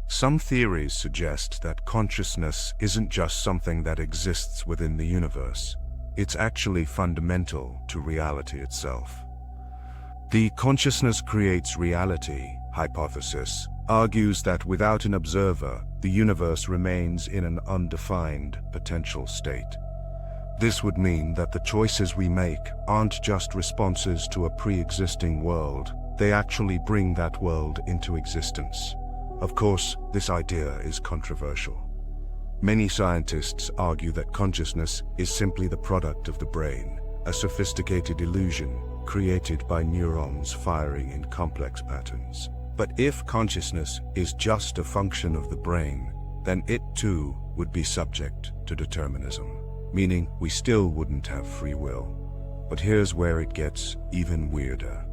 Some theories suggest that consciousness isn't just something that exists within the universe. It's actually fundamental to reality itself. The consciousness creates reality hypothesis argues that without an observer, the universe remains in an undefined potential state. This would mean that the choices we make aren't just responses to a pre-existing world, they actually bring that world into existence. Of course, this idea is controversial. Many scientists argue that consciousness is simply the product of the brain, a sophisticated illusion created by neurons firing in complex patterns. But if consciousness is just a function of the brain, then it too would be subject to determinism, meaning we still wouldn't have free will. But here's where it gets even weirder.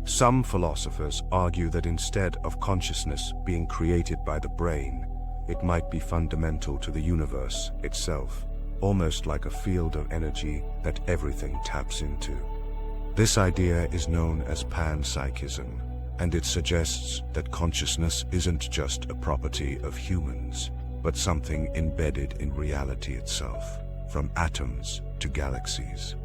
Some philosophers argue that instead of consciousness being created by the brain, it might be fundamental to the universe itself, almost like a field of energy that everything taps into. This idea is known as panpsychism, and it suggests that consciousness isn't just a property of humans, but something embedded in reality itself, from atoms to galaxies.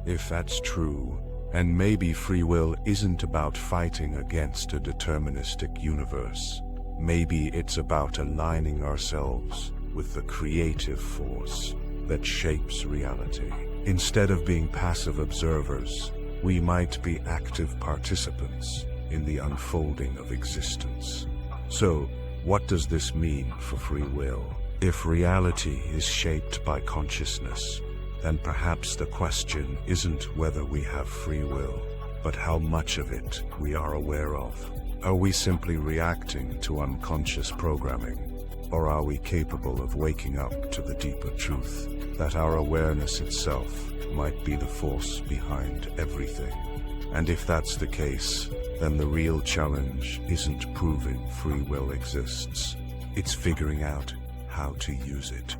If that's true, and maybe free will isn't about fighting against a deterministic universe, maybe it's about aligning ourselves with the creative force that shapes reality. Instead of being passive observers, we might be active participants in the unfolding of existence. So, what does this mean for free will? If reality is shaped by consciousness, then perhaps the question isn't whether we have free will, but how much of it we are aware of. Are we simply reacting to unconscious programming? Or are we capable of waking up to the deeper truth that our awareness itself might be the force behind everything? And if that's the case, then the real challenge isn't proving free will exists. It's figuring out how to use it.